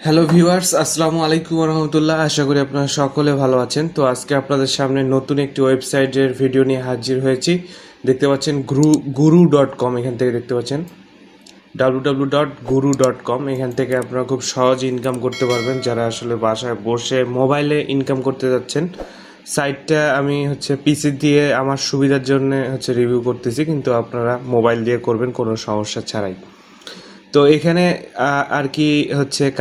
Hello viewers, আসসালামু আলাইকুম রহমতুল্লাহ। আশা করি আপনারা সকলে ভালো আছেন। তো আজকে আপনাদের সামনে নতুন একটি ওয়েবসাইটের ভিডিও নিয়ে হাজির হয়েছি। দেখতে পাচ্ছেন guru.com, এখান থেকে দেখতে পাচ্ছেন www.guru.com। এখান থেকে আপনারা খুব সহজ ইনকাম করতে পারবেন যারা আসলে বাসায় বসে মোবাইলে ইনকাম করতে যাচ্ছেন। সাইটটা আমি পিসি দিয়ে আমার সুবিধার জন্য রিভিউ করতেছি, কিন্তু আপনারা মোবাইল দিয়ে করবেন কোনো সমস্যা ছাড়াই। তো এখানে আর কি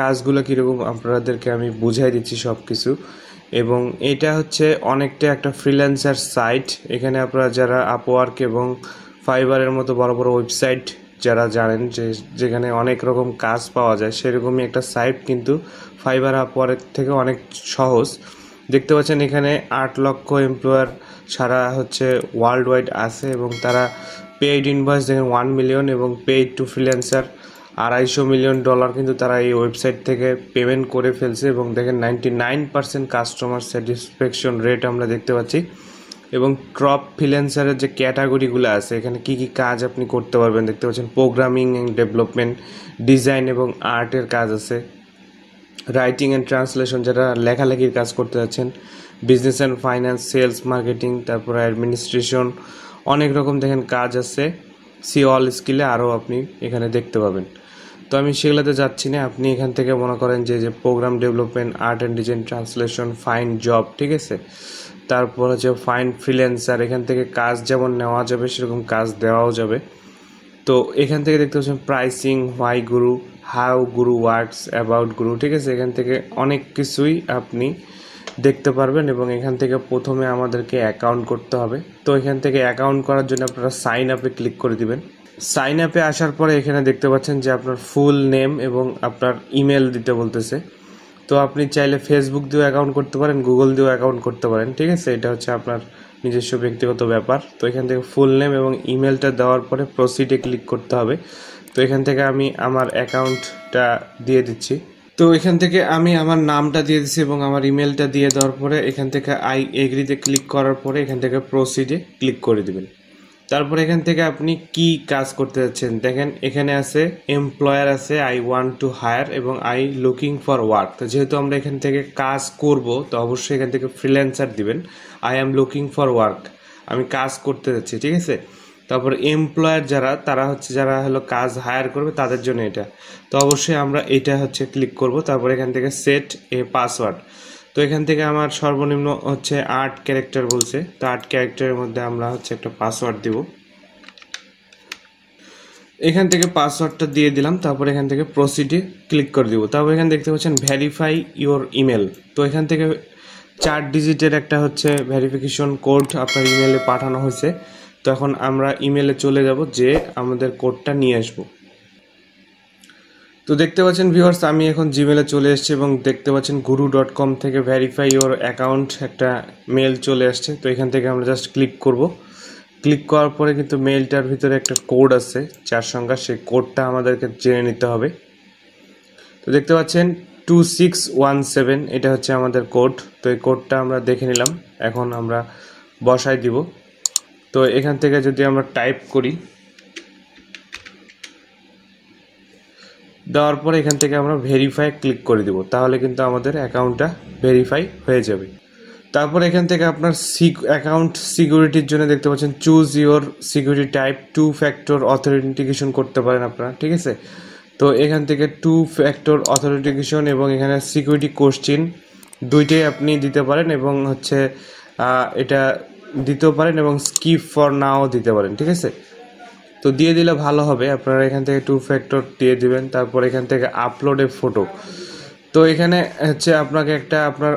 কাজগুলো কীরকম আপনাদেরকে আমি বুঝাই দিচ্ছি সব কিছু। এবং এটা অনেকটা একটা ফ্রিল্যান্সার সাইট। এখানে আপনারা যারা আপওয়ার্ক এবং ফাইবারের মতো বড় বড় ওয়েবসাইট যারা জানেন যেখানে অনেক রকম কাজ পাওয়া যায়, সেরকমই একটা সাইট, কিন্তু ফাইবার আপওয়ার্ক থেকে অনেক সহজ। দেখতে পাচ্ছেন এখানে 8 লক্ষ এমপ্লয়ার সারা ওয়ার্ল্ড ওয়াইড আছে, এবং তারা পেইড ইনভয়েস দেখেন 1 মিলিয়ন, এবং পেইড টু ফ্রিল্যান্সার $250 মিলিয়ন কিন্তু তারা এই ওয়েবসাইট থেকে পেমেন্ট করে ফেলছে। এবং দেখেন 99% কাস্টমার স্যাটিসফ্যাকশন রেট আমরা দেখতে পাচ্ছি। এবং টপ ফ্রিল্যান্সারের যে ক্যাটাগরিগুলো আছে, এখানে কি কি কাজ আপনি করতে পারবেন দেখতে পাচ্ছেন। প্রোগ্রামিং অ্যান্ড ডেভেলপমেন্ট, ডিজাইন এবং আর্টের কাজ আছে, রাইটিং অ্যান্ড ট্রান্সলেশন যারা লেখালেখির কাজ করতে যাচ্ছেন, business and finance, sales, marketing, তারপরে অ্যাডমিনিস্ট্রেশন, অনেক রকম দেখেন কাজ আছে। সি অল স্কিলে আরও আপনি এখানে দেখতে পাবেন। তো আমি সেগুলোতে যাচ্ছি না। আপনি এখান থেকে মনে করেন যে program development, art and design, translation, find job, ঠিক আছে। তারপর ফাইন্ড ফ্রিল্যান্সার, এখান থেকে কাজ যেমন নেওয়া যাবে সেরকম কাজ দেওয়াও যাবে। তো এখান থেকে দেখতে পাচ্ছেন pricing, why Guru, how Guru works, about গুরু, ঠিক আছে। এখান থেকে অনেক কিছুই আপনি দেখতে পারবেন। এবং এখান থেকে প্রথমে আমাদেরকে অ্যাকাউন্ট করতে হবে। তো এখান থেকে অ্যাকাউন্ট করার জন্য আপনারা সাইন আপে ক্লিক করে দিবেন। সাইন আপে আসার পরে এখানে দেখতে পাচ্ছেন যে আপনার ফুল নেম এবং আপনার ইমেল দিতে বলতেছে। তো আপনি চাইলে ফেসবুক দিয়েও অ্যাকাউন্ট করতে পারেন, গুগল দিয়েও অ্যাকাউন্ট করতে পারেন, ঠিক আছে। এটা আপনার নিজস্ব ব্যক্তিগত ব্যাপার। তো এখান থেকে ফুল নেম এবং ইমেলটা দেওয়ার পরে প্রসিডে ক্লিক করতে হবে। তো এখান থেকে আমি আমার অ্যাকাউন্টটা দিয়ে দিচ্ছি। তো এখান থেকে আমি আমার নামটা দিয়ে দিচ্ছি এবং আমার ইমেলটা দিয়ে দেওয়ার পরে এখান থেকে আই এগ্রিতে ক্লিক করার পরে এখান থেকে প্রসিডে ক্লিক করে দিবেন। তারপরে এখান থেকে আপনি কি কাজ করতে যাচ্ছেন দেখেন, এখানে আছে এমপ্লয়ার আছে, আই ওয়ান্ট টু হায়ার, এবং আই লুকিং ফর ওয়ার্ক। তো যেহেতু আমরা এখান থেকে কাজ করব, তো অবশ্যই এখান থেকে ফ্রিল্যান্সার দিবেন। I am looking for work, আমি কাজ করতে যাচ্ছি, ঠিক আছে। তারপর এমপ্লয়ার যারা, তারা যারা কাজ হায়ার করবে তাদের জন্য এটা। তো অবশ্যই আমরা এটা ক্লিক করব। তারপর এখান থেকে সেট এ পাসওয়ার্ড। তো এখান থেকে আমার সর্বনিম্ন 8 ক্যারেক্টার বলছে। তো 8 ক্যারেক্টারের মধ্যে আমরা একটা পাসওয়ার্ড দিব। এখান থেকে পাসওয়ার্ডটা দিয়ে দিলাম। তারপর এখান থেকে প্রসিডে ক্লিক করে দিব। তারপর এখানে দেখতে পাচ্ছেন ভেরিফাই ইওর ইমেল। তো এখান থেকে 4 ডিজিটের একটা ভেরিফিকেশন কোড আপনার ইমেলে পাঠানো হয়েছে। তো এখন আমরা ইমেলে চলে যাব, যে আমাদের কোডটা নিয়ে আসবো। তো দেখতে পাচ্ছেন ভিউয়ার্স, আমি এখন জিমেলে চলে এসেছি এবং দেখতে পাচ্ছেন guru.com থেকে ভেরিফাই ইওর অ্যাকাউন্ট একটা মেল চলে আসছে। তো এখান থেকে আমরা জাস্ট ক্লিক করব। ক্লিক করার পরে কিন্তু মেলটার ভিতরে একটা কোড আছে 4 সংখ্যা, সেই কোডটা আমাদেরকে জেনে নিতে হবে। তো দেখতে পাচ্ছেন 2617, এটা আমাদের কোড। তো এই কোডটা আমরা দেখে নিলাম, এখন আমরা বসাই দিব। তো এখান থেকে যদি আমরা টাইপ করি, দেওয়ার পরে এখান থেকে আমরা ভেরিফাই ক্লিক করে দিব, তাহলে কিন্তু আমাদের অ্যাকাউন্টটা ভেরিফাই হয়ে যাবে। তারপর এখান থেকে আপনার অ্যাকাউন্ট সিকিউরিটির জন্য দেখতে পাচ্ছেন choose your security type, 2 factor authentication করতে পারেন আপনারা, ঠিক আছে। তো এখান থেকে 2 ফ্যাক্টর অথেন্টিকেশন এবং এখানে সিকিউরিটি কোশ্চেন দুইটাই আপনি দিতে পারেন, এবং এটা দিতেও পারেন, এবং স্কিপ ফর নাও দিতে পারেন, ঠিক আছে। তো দিয়ে দিলে ভালো হবে। আপনারা এখান থেকে 2 ফ্যাক্টর দিয়ে দিবেন। তারপর এখান থেকে আপলোড এ ফটো। তো এখানে আপনাকে আপনার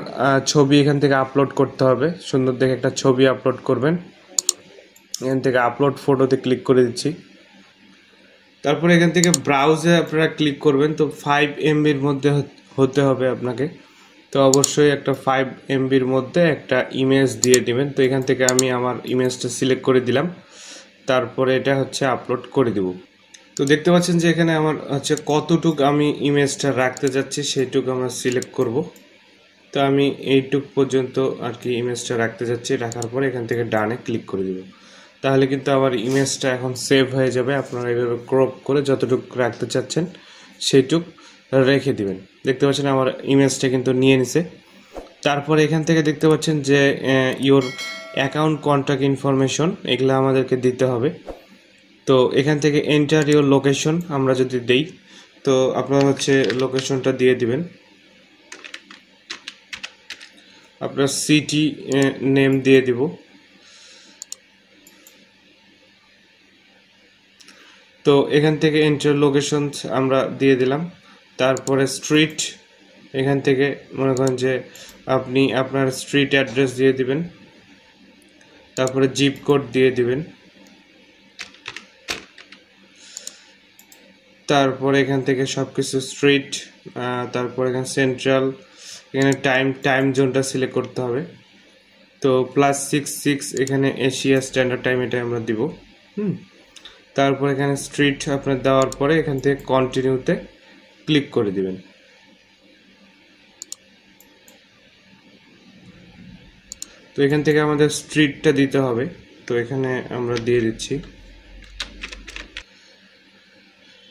ছবি এখান থেকে আপলোড করতে হবে, সুন্দর দেখে একটা ছবি আপলোড করবেন। এখান থেকে আপলোড ফটোতে ক্লিক করে দিচ্ছি। তারপর এখান থেকে ব্রাউজে আপনারা ক্লিক করবেন। তো 5 MBর মধ্যে হতে হবে আপনাকে। তো অবশ্যই একটা 5 MBর মধ্যে একটা ইমেজ দিয়ে দিবেন। তো এখান থেকে আমি আমার ইমেজটা সিলেক্ট করে দিলাম। তারপরে এটা আপলোড করে দিব। তো দেখতে পাচ্ছেন যে এখানে আমার কতটুক আমি ইমেজটা রাখতে যাচ্ছি সেইটুক আমরা সিলেক্ট করব। তো আমি এইটুক পর্যন্ত আর কি ইমেজটা রাখতে যাচ্ছি। রাখার পরে এখান থেকে ডানে ক্লিক করে দিব। তাহলে কিন্তু আমার ইমেজটা এখন সেভ হয়ে যাবে। আপনারা এইভাবে ক্রপ করে যতটুক রাখতে চাচ্ছেন সেইটুক রেখে দিবেন। দেখতে পাচ্ছেন আমার ইমেজটা কিন্তু নিয়ে নিছে। তারপরে এখান থেকে দেখতে পাচ্ছেন যে ইওর অ্যাকাউন্ট কন্ট্যাক্ট ইনফরমেশন এগুলো আমাদেরকে দিতে হবে। তো এখান থেকে এন্টার ইওর লোকেশন আমরা যদি দেই, তো আপনারা হচ্ছে লোকেশনটা দিয়ে দিবেন। আপনার সিটি নেম দিয়ে দিব। তো এখান থেকে এন্টার লোকেশন আমরা দিয়ে দিলাম। তারপরে স্ট্রিট, এখান থেকে মনে করেন যে আপনি আপনার স্ট্রিট অ্যাড্রেস দিয়ে দিবেন। তারপরে জিপ কোড দিয়ে দিবেন। তারপরে এখান থেকে সব কিছু স্ট্রিট, তারপর এখানে সেন্ট্রাল, এখানে টাইম জোনটা সিলেক্ট করতে হবে। তো +66 এখানে এশিয়া স্ট্যান্ডার্ড টাইম এটা আমরা দিব। তারপর এখানে স্ট্রিট আপনার দেওয়ার পরে এখান থেকে কন্টিনিউতে ক্লিক করে দিবেন। তো এখান থেকে আমাদের স্ট্রিটটা দিতে হবে, তো এখানে আমরা দিয়ে দিচ্ছি।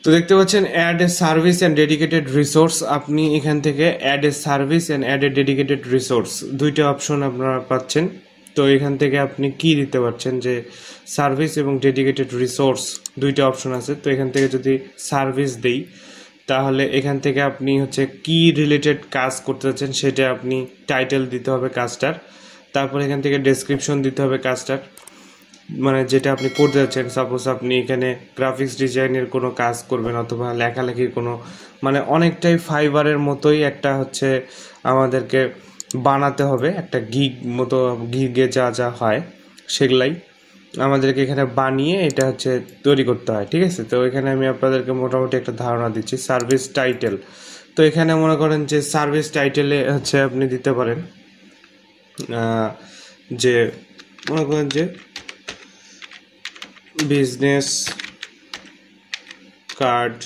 তো দেখতে পাচ্ছেন add a service and dedicated resource. আপনি এখান থেকে add a service and add a dedicated resource দুইটা অপশন আপনারা পাচ্ছেন। তো এখান থেকে আপনি কি দিতে পারছেন যে সার্ভিস এবং ডেডিকেটেড রিসোর্স দুইটা অপশন আছে। তো এখান থেকে যদি সার্ভিস দেই, তাহলে এখান থেকে আপনি হচ্ছে কি রিলেটেড কাজ করতে চাচ্ছেন সেটা আপনি টাইটেল দিতে হবে কাজটার। তারপর এখান থেকে ডেসক্রিপশন দিতে হবে কাজটার, মানে যেটা আপনি করতে যাচ্ছেন। সাপোজ আপনি এখানে গ্রাফিক্স ডিজাইনের কোনো কাজ করবেন অথবা লেখালেখির কোনো, মানে অনেকটাই ফাইবারের মতোই একটা হচ্ছে আমাদেরকে বানাতে হবে, একটা গিগ মতো, গিগে যা যা হয় সেগুলাই আমাদেরকে এখানে বানিয়ে এটা হচ্ছে তৈরি করতে হয়, ঠিক আছে। তো এখানে আমি আপনাদেরকে মোটামুটি একটা ধারণা দিচ্ছি। সার্ভিস টাইটেল, তো এখানে মনে করেন যে সার্ভিস টাইটেলে হচ্ছে আপনি দিতে পারেন যে মনে করেন যে বিজনেস কার্ড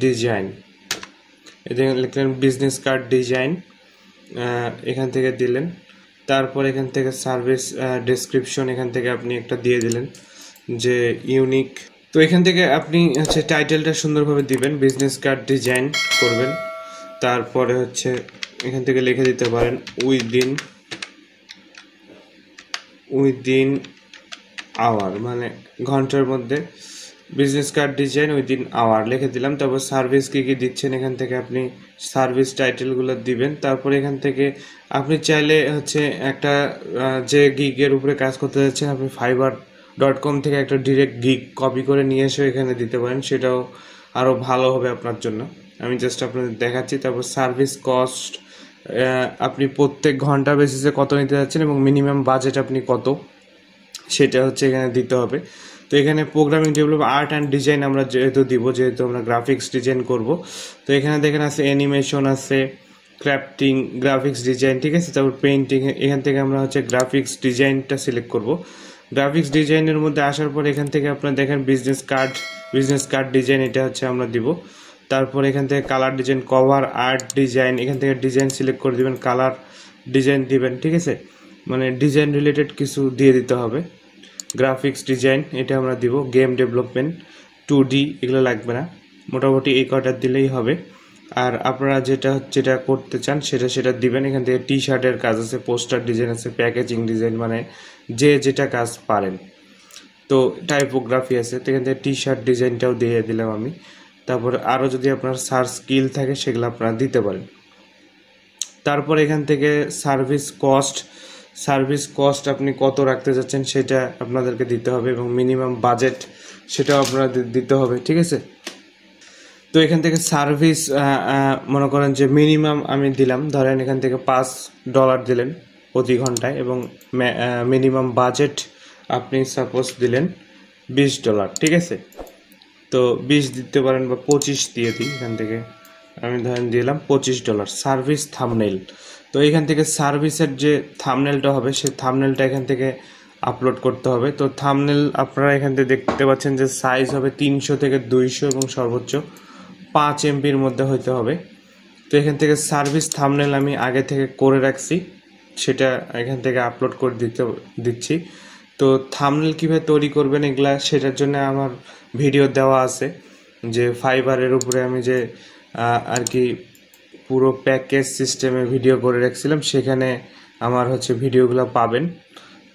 ডিজাইন, এখানে লিখলেন বিজনেস কার্ড ডিজাইন, এখান থেকে দিলেন। তারপর এখান থেকে সার্ভিস ডেসক্রিপশন এখান থেকে আপনি একটা দিয়ে দিলেন যে ইউনিক। তো এখান থেকে আপনি হচ্ছে টাইটেলটা সুন্দরভাবে দিবেন, বিজনেস কার্ড ডিজাইন করবেন। তারপরে হচ্ছে এখান থেকে লিখে দিতে পারেন উইদিন আওয়ার, মানে ঘন্টার মধ্যে business card design within hour লিখে দিলাম। তারপর সার্ভিস কী কী দিচ্ছেন এখান থেকে আপনি সার্ভিস টাইটেলগুলো দিবেন। তারপর এখান থেকে আপনি চাইলে হচ্ছে একটা যে গিগের উপরে কাজ করতে যাচ্ছেন আপনি fiverr.com থেকে একটা ডিরেক্ট গিগ কপি করে নিয়ে এসে এখানে দিতে পারেন, সেটাও আরও ভালো হবে আপনার জন্য। আমি জাস্ট আপনাদের দেখাচ্ছি। তারপর সার্ভিস কস্ট, আপনি প্রত্যেক ঘন্টা বেসিসে কত নিতে যাচ্ছেন এবং মিনিমাম বাজেট আপনি কত, সেটা হচ্ছে এখানে দিতে হবে। তো এখানে programming develop art and design আমরা যেহেতু দিব, যেহেতু আমরা গ্রাফিক্স ডিজাইন করব, তো এখানে দেখেন আছে অ্যানিমেশন আছে, ক্রাফটিং, গ্রাফিক্স ডিজাইন, ঠিক আছে। তারপর পেইন্টিং, এখান থেকে আমরা হচ্ছে গ্রাফিক্স ডিজাইনটা সিলেক্ট করব। গ্রাফিক্স ডিজাইনের মধ্যে আসার পর এখান থেকে আপনারা দেখেন বিজনেস কার্ড ডিজাইন, এটা হচ্ছে আমরা দিব। তারপর এখান থেকে colour design, cover art design, এখান থেকে ডিজাইন সিলেক্ট করে দিবেন, কালার ডিজাইন দিবেন, ঠিক আছে। মানে ডিজাইন রিলেটেড কিছু দিয়ে দিতে হবে। গ্রাফিক্স ডিজাইন এটা আমরা দিব। গেম ডেভেলপমেন্ট, 2D এগুলো লাগবে না, মোটামুটি এই কয়টা দিলেই হবে। আর আপনারা যেটা করতে চান সেটা দিবেন। এখান থেকে টি শার্টের কাজ আছে, পোস্টার ডিজাইন আছে, প্যাকেজিং ডিজাইন, মানে যে যেটা কাজ পারেন। তো টাইপোগ্রাফি আছে, তো এখান থেকে টি শার্ট ডিজাইনটাও দিয়ে দিলাম আমি। তারপরে আরও যদি আপনার সার্চ স্কিল থাকে সেগুলো আপনারা দিতে পারেন। তারপর এখান থেকে সার্ভিস কস্ট আপনি কত রাখতে যাচ্ছেন সেটা আপনাদেরকে দিতে হবে এবং মিনিমাম বাজেট সেটাও আপনাদের দিতে হবে, ঠিক আছে। তো এখান থেকে সার্ভিস মনে করেন যে মিনিমাম আমি দিলাম, ধরেন এখান থেকে $5 দিলেন প্রতি ঘন্টায় এবং মিনিমাম বাজেট আপনি সাপোজ দিলেন $20, ঠিক আছে। তো 20 দিতে পারেন বা 25 দিয়ে দিই, এখান থেকে আমি ধরেন দিলাম $25। সার্ভিস থাম্বনেইল, তো এখান থেকে সার্ভিসের যে থাম্বনেইলটা হবে সেই থাম্বনেইলটা এখান থেকে আপলোড করতে হবে। তো থাম্বনেইল আপনারা এখান থেকে দেখতে পাচ্ছেন যে সাইজ হবে 300 থেকে 200 এবং সর্বোচ্চ 5 MBর মধ্যে হইতে হবে। তো এখান থেকে সার্ভিস থাম্বনেইল আমি আগে থেকে করে রাখছি, সেটা এখান থেকে আপলোড করে দিচ্ছি। তো থাম্বনেইল কীভাবে তৈরি করবেন এগুলা, সেটার জন্য আমার ভিডিও দেওয়া আছে। যে ফাইবারের উপরে আমি যে আর কি পুরো প্যাকেজ সিস্টেমে ভিডিও করে রাখছিলাম, সেখানে আমার হচ্ছে ভিডিওগুলো পাবেন।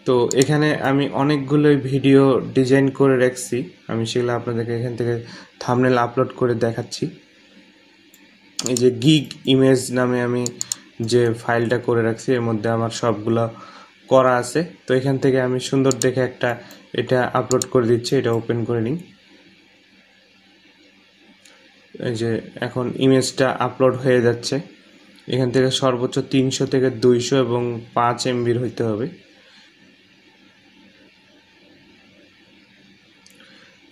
তো এখানে আমি অনেকগুলোই ভিডিও ডিজাইন করে রাখছি, আমি সেগুলো আপনাদেরকে এখান থেকে থাম্বনেল আপলোড করে দেখাচ্ছি। এই যে গিগ ইমেজ নামে আমি যে ফাইলটা করে রাখছি, এর মধ্যে আমার সবগুলো করা আছে। তো এখান থেকে আমি সুন্দর দেখে একটা এটা আপলোড করে দিচ্ছি, এটা ওপেন করে নিই। এই যে এখন ইমেজটা আপলোড হয়ে যাচ্ছে। এখান থেকে সর্বোচ্চ 300 থেকে 200 এবং 5 MB হইতে হবে।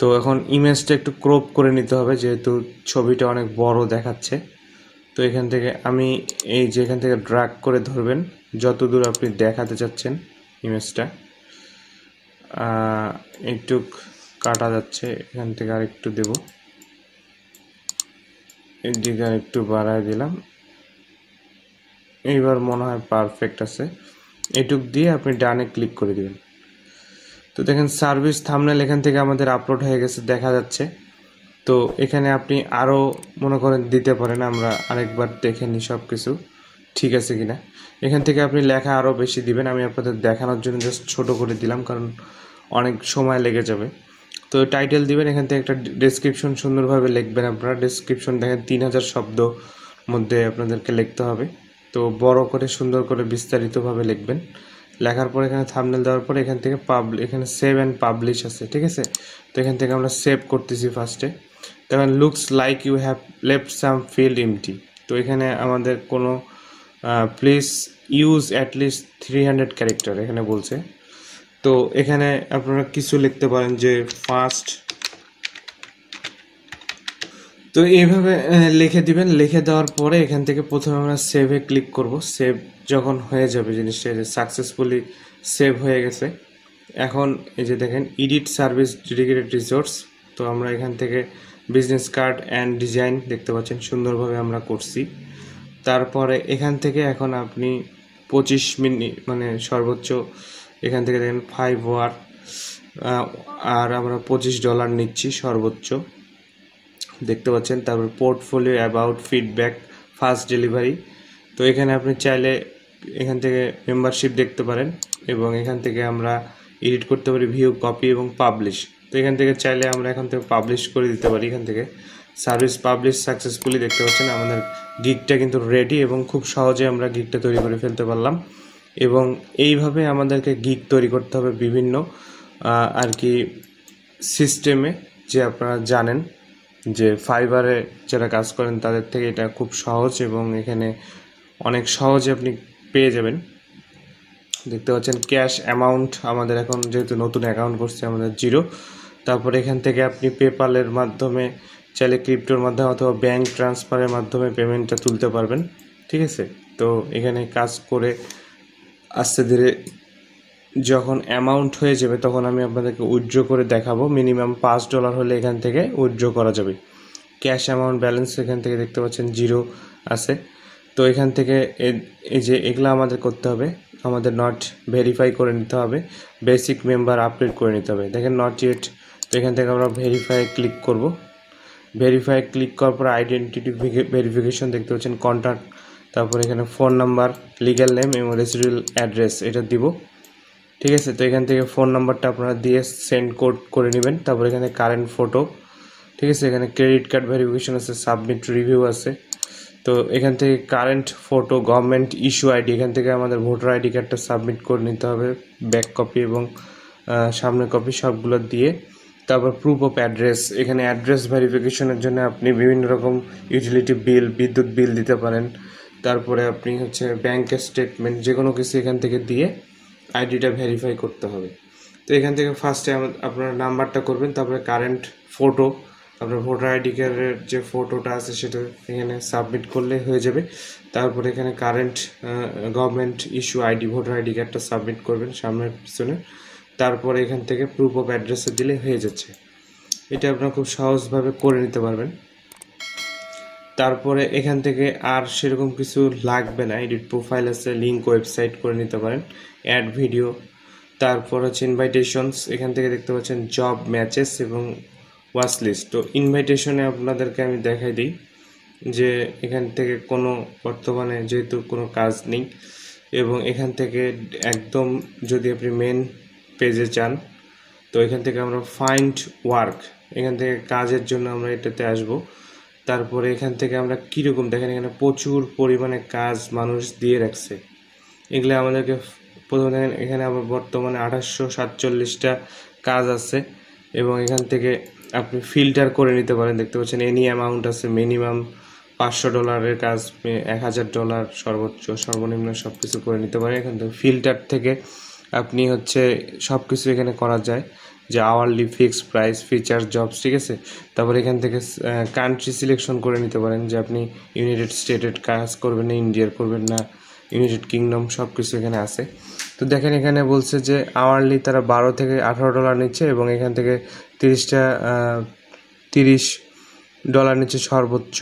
তো এখন ইমেজটা একটু ক্রপ করে নিতে হবে, যেহেতু ছবিটা অনেক বড় দেখাচ্ছে। তো এখান থেকে আমি এই যে এখান থেকে ড্র্যাগ করে ধরবেন যত দূর আপনি দেখাতে চাচ্ছেন ইমেজটা। একটু কাটা যাচ্ছে, এখান থেকে আর একটু দেব, এদিকে আর একটু বাড়ায় দিলাম। এইবার মনে হয় পারফেক্ট আছে। এটুক দিয়ে আপনি ডানে ক্লিক করে দিবেন। তো দেখেন সার্ভিস থাম্বনেল এখান থেকে আমাদের আপলোড হয়ে গেছে, দেখা যাচ্ছে। তো এখানে আপনি আরও মনে করেন দিতে পারেন, আমরা আরেকবার দেখে নিই সব কিছু ঠিক আছে কিনা। এখান থেকে আপনি লেখা আরও বেশি দিবেন, আমি আপনাদের দেখানোর জন্য জাস্ট ছোট করে দিলাম, কারণ অনেক সময় লেগে যাবে। তো টাইটেল দিবেন, এখান থেকে একটা ডেসক্রিপশন সুন্দরভাবে লিখবেন। আপনারা ডেসক্রিপশন দেখেন 3000 শব্দ মধ্যে আপনাদেরকে লিখতে হবে। তো বড় করে সুন্দর করে বিস্তারিতভাবে লিখবেন। লেখার পর এখানে থাম্বনেল দেওয়ার পর এখান থেকে এখানে সেভ অ্যান্ড পাবলিশ আছে, ঠিক আছে। তো এখান থেকে আমরা সেভ করতেছি ফার্স্টে। তখন looks like you have left some field empty. তো এখানে আমাদের কোনো প্লিজ ইউজ অ্যাটলিস্ট 300 ক্যারেক্টার এখানে বলছে। তো এখানে আপনারা কিছু লিখতে পারেন যে ফার্স্ট। তো এইভাবে লিখে দিবেন। লিখে দেওয়ার পরে এখান থেকে প্রথমে আমরা সেভে ক্লিক করব। সেভ যখন হয়ে যাবে জিনিসটা সাকসেসফুলি সেভ হয়ে গেছে। এখন এই যে দেখেন এডিট সার্ভিস ডেডিকেটেড রিসোর্স। তো আমরা এখান থেকে বিজনেস কার্ড অ্যান্ড ডিজাইন দেখতে পাচ্ছেন, সুন্দরভাবে আমরা করছি। তারপরে এখান থেকে এখন আপনি 25 মিনিট মানে সর্বোচ্চ এখান থেকে দেখেন 5 ওয়ার, আর আমরা $25 নিচ্ছি সর্বোচ্চ, দেখতে পাচ্ছেন। তারপর portfolio, about, feedback, fast delivery. তো এখানে আপনি চাইলে এখান থেকে মেম্বারশিপ দেখতে পারেন, এবং এখান থেকে আমরা এডিট করতে পারি ভিউ, কপি এবং পাবলিশ। তো এখান থেকে চাইলে আমরা এখান থেকে পাবলিশ করে দিতে পারি। এখান থেকে সার্ভিস পাবলিশ সাকসেসফুলি, দেখতে পাচ্ছেন আমাদের গিগটা কিন্তু রেডি, এবং খুব সহজে আমরা গিগটা তৈরি করে ফেলতে পারলাম। এবং এইভাবে আমাদেরকে গিগ তৈরি করতে হবে বিভিন্ন আর কি সিস্টেমে, যে আপনারা জানেন যে ফাইবারে যারা কাজ করেন তাদের থেকে এটা খুব সহজ, এবং এখানে অনেক সহজে আপনি পেয়ে যাবেন। দেখতে পাচ্ছেন ক্যাশ অ্যামাউন্ট আমাদের এখন যেহেতু নতুন অ্যাকাউন্ট করছে আমাদের 0। তারপরে এখান থেকে আপনি পেপালের মাধ্যমে চাইলে ক্রিপ্টোর মাধ্যমে অথবা ব্যাংক ট্রান্সফারের মাধ্যমে পেমেন্টটা তুলতে পারবেন, ঠিক আছে। তো এখানে কাজ করে আস্তে ধীরে যখন অ্যামাউন্ট হয়ে যাবে তখন আমি আপনাদেরকে উইথড্র করে দেখাবো। মিনিমাম $5 হলে এখান থেকে উইথড্র করা যাবে। ক্যাশ অ্যামাউন্ট ব্যালেন্স এখান থেকে দেখতে পাচ্ছেন 0 আছে। তো এখান থেকে এই যে এগুলো আমাদের করতে হবে, আমাদের নট ভেরিফাই করে নিতে হবে, বেসিক মেম্বার আপডেট করে নিতে হবে। দেখেন নট ইয়েট। তো এখান থেকে আমরা ভেরিফাই ক্লিক করব। ভেরিফাই ক্লিক করার পর আইডেন্টিটি ভেরিফিকেশন দেখতে পাচ্ছেন, কন্ট্যাক্ট, তারপর এখানে ফোন নাম্বার, লিগ্যাল নেম এবং রেসিডুয়াল অ্যাড্রেস এটা দিব, ঠিক আছে। তো এখান থেকে ফোন নাম্বারটা আপনারা দিয়ে সেন্ড কোড করে নেবেন। তারপর এখানে কারেন্ট ফটো, ঠিক আছে। এখানে ক্রেডিট কার্ড ভেরিফিকেশন আছে, সাবমিট রিভিউ আছে। তো এখান থেকে current photo, government issue ID, এখান থেকে আমাদের ভোটার আইডি কার্ডটা সাবমিট করে নিতে হবে, ব্যাক কপি এবং সামনের কপি সবগুলো দিয়ে। তারপর প্রুফ অফ অ্যাড্রেস, এখানে অ্যাড্রেস ভেরিফিকেশনের জন্য আপনি বিভিন্ন রকম ইউটিলিটি বিল, বিদ্যুৎ বিল দিতে পারেন। তারপরে আপনি হচ্ছে ব্যাংকের স্টেটমেন্ট, যে কোনো কিছু এখান থেকে দিয়ে আইডিটা ভেরিফাই করতে হবে। তো এখান থেকে ফার্স্টে আপনার নাম্বারটা করবেন, তারপরে কারেন্ট ফটো, আপনার ভোটার আইডি কার্ডের যে ফটোটা আছে সেটা এখানে সাবমিট করলে হয়ে যাবে। তারপরে এখানে current government issue ID, voter ID কার্ডটা সাবমিট করবেন সামনের পিছনে। তারপরে এখান থেকে প্রুফ অফ অ্যাড্রেসে দিলে হয়ে যাচ্ছে। এটা আপনারা খুব সহজভাবে করে নিতে পারবেন। তারপরে এখান থেকে আর সেরকম কিছু লাগবে না, এডিট প্রোফাইল আছে, লিঙ্ক ওয়েবসাইট করে নিতে পারেন, অ্যাড ভিডিও, তারপর হচ্ছে ইনভাইটেশনস, এখান থেকে দেখতে পাচ্ছেন জব ম্যাচেস এবং ওয়াচ লিস্ট। তো ইনভাইটেশনে আপনাদেরকে আমি দেখাই দিই যে এখান থেকে কোনো বর্তমানে যেহেতু কোনো কাজ নেই, এবং এখান থেকে একদম যদি আপনি মেন পেজে চান তো এখান থেকে আমরা ফাইন্ড ওয়ার্ক, এখান থেকে কাজের জন্য আমরা এটাতে আসব। তারপরে এখান থেকে আমরা কীরকম দেখেন এখানে প্রচুর পরিমাণে কাজ মানুষ দিয়ে রাখছে, এগুলো আমাদেরকে প্রথমে দেখেন এখানে আবার বর্তমানে 847টা কাজ আছে, এবং এখান থেকে আপনি ফিল্টার করে নিতে পারেন। দেখতে পাচ্ছেন এনি অ্যামাউন্ট আছে, মিনিমাম $500 কাজ, $1000 সর্বোচ্চ সর্বনিম্ন সব কিছু করে নিতে পারেন। এখান থেকে ফিল্টার থেকে আপনি হচ্ছে সব কিছু এখানে করা যায়, যে hourly, fixed price, feature, jobs, ঠিক আছে। তারপর এখান থেকে কান্ট্রি সিলেকশন করে নিতে পারেন যে আপনি ইউনাইটেড স্টেটের কাজ করবেন না, ইন্ডিয়ার করবেন না, ইউনাইটেড কিংডম, সব কিছু এখানে আছে। তো দেখেন এখানে বলছে যে আওয়ারলি তারা $12 থেকে $18 নিচ্ছে, এবং এখান থেকে $30 নিচ্ছে সর্বোচ্চ।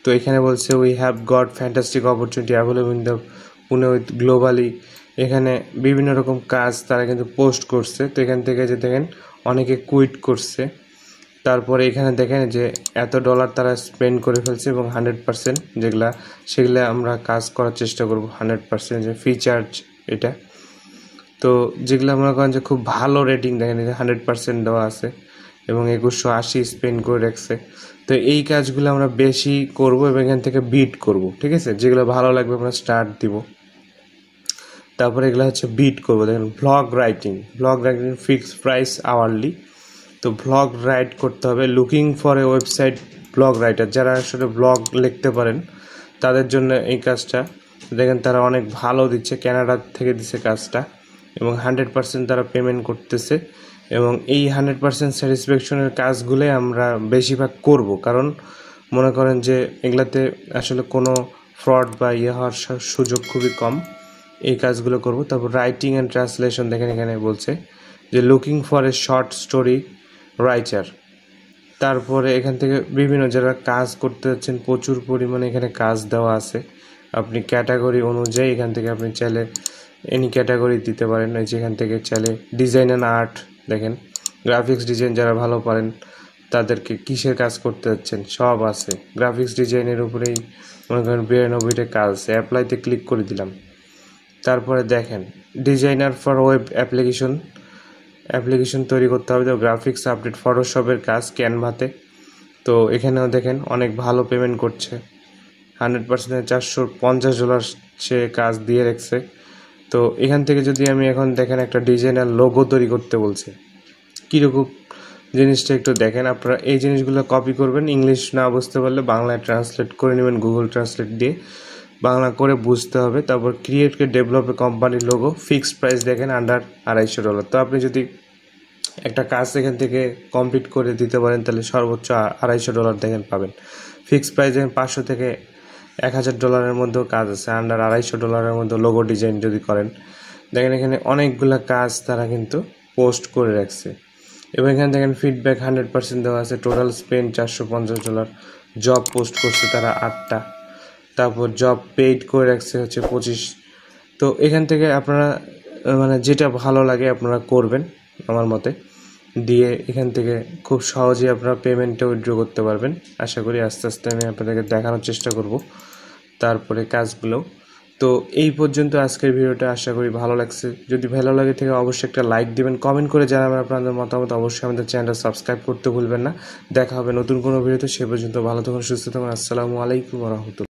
তো এখানে বলছে we have got fantastic opportunity available in the Pune with globally. এখানে বিভিন্ন রকম কাজ তারা কিন্তু পোস্ট করছে। তো এখান থেকে যে দেখেন অনেকে কুইট করছে। তারপরে এখানে দেখেন যে এত ডলার তারা স্পেন্ড করে ফেলছে, এবং 100% সেগুলা আমরা কাজ করার চেষ্টা করব 100%, যে ফ্রি চার্জ এটা। তো যেগুলো মনে করেন যে খুব ভালো রেটিং, দেখেন 100% দেওয়া আছে, এবং 2180 স্পেন্ড করে রাখছে। তো এই কাজগুলো আমরা বেশি করব এবং এখান থেকে বিট করব, ঠিক আছে। যেগুলো ভালো লাগবে আমরা স্টার্ট দিব। তারপরে এগুলো হচ্ছে বিট করব। দেখেন blog writing fixed price hourly. তো ব্লগ রাইট করতে হবে, looking for a website blog writer, যারা আসলে ব্লগ লিখতে পারেন তাদের জন্য এই কাজটা। দেখেন তারা অনেক ভালো দিচ্ছে, কানাডা থেকে দিচ্ছে কাজটা, এবং 100% তারা পেমেন্ট করতেছে। এবং এই 100% স্যাটিসফ্যাকশনের কাজগুলোই আমরা বেশিরভাগ করব, কারণ মনে করেন যে এগুলাতে আসলে কোনো ফ্রড বা হওয়ার সুযোগ খুবই কম। এই কাজগুলো করব। তারপর রাইটিং অ্যান্ড ট্রান্সলেশন, দেখেন এখানে বলছে যে looking for a short story writer. তারপরে এখান থেকে বিভিন্ন যারা কাজ করতে যাচ্ছেন প্রচুর পরিমাণে এখানে কাজ দেওয়া আছে। আপনি ক্যাটাগরি অনুযায়ী এখান থেকে আপনি চাইলে এনি ক্যাটাগরি দিতে পারেন। এই যে এখান থেকে চাইলে ডিজাইন অ্যান্ড আর্ট, দেখেন গ্রাফিক্স ডিজাইন যারা ভালো পারেন তাদেরকে কিসের কাজ করতে যাচ্ছেন সব আছে। গ্রাফিক্স ডিজাইনের উপরেই মনে করেন 92টা কাজ আছে। অ্যাপ্লাইতে ক্লিক করে দিলাম। তারপরে দেখেন ডিজাইনার ফর ওয়েব অ্যাপ্লিকেশন তৈরি করতে হবে। তো গ্রাফিক্স আপডেট, ফটোশপের কাজ ক্যানভাতে। তো এখানেও দেখেন অনেক ভালো পেমেন্ট করছে, 100% $450 সে কাজ দিয়ে রাখছে। তো এখান থেকে যদি আমি এখন দেখেন একটা ডিজাইনার লোগো তৈরি করতে বলছে, কীরকম জিনিসটা একটু দেখেন। আপনারা এই জিনিসগুলো কপি করবেন, ইংলিশ না বুঝতে পারলে বাংলায় ট্রান্সলেট করে নেবেন, গুগল ট্রান্সলেট দিয়ে বাংলা করে বুঝতে হবে। তারপর ক্রিয়েটকে ডেভেলপে কোম্পানির লোগো, ফিক্সড প্রাইস দেখেন আন্ডার $250। তো আপনি যদি একটা কাজ এখান থেকে কমপ্লিট করে দিতে পারেন তাহলে সর্বোচ্চ $250 দেখেন পাবেন। ফিক্সড প্রাইস দেখেন $500 থেকে $1000 মধ্যেও কাজ আছে, আন্ডার $250 মধ্যে লোগো ডিজাইন যদি করেন। দেখেন এখানে অনেকগুলো কাজ তারা কিন্তু পোস্ট করে রাখছে, এবং এখানে দেখেন ফিডব্যাক 100% দেওয়া আছে। Total spend $450। জব পোস্ট করছে তারা 8টা। তারপর জব পেইড করে রাখছে হচ্ছে 25। তো এখান থেকে আপনারা মানে যেটা ভালো লাগে আপনারা করবেন আমার মতে দিয়ে। এখান থেকে খুব সহজেই আপনারা পেমেন্টটা উইথড্র করতে পারবেন। আশা করি আস্তে আস্তে আমি আপনাদেরকে দেখানোর চেষ্টা করব তারপরে কাজগুলো। তো এই পর্যন্ত আজকের ভিডিওটা, আশা করি ভালো লাগছে। যদি ভালো লাগে থেকে অবশ্যই একটা লাইক দিবেন, কমেন্ট করে জানাবেন আপনাদের মতামত। অবশ্যই আমাদের চ্যানেলটা সাবস্ক্রাইব করতে ভুলবেন না। দেখা হবে নতুন কোনো ভিডিওতে। সে পর্যন্ত ভালো থাকুন, সুস্থ থাকুন। আসসালামু আলাইকুম ওয়া রাহমাতুল্লাহ।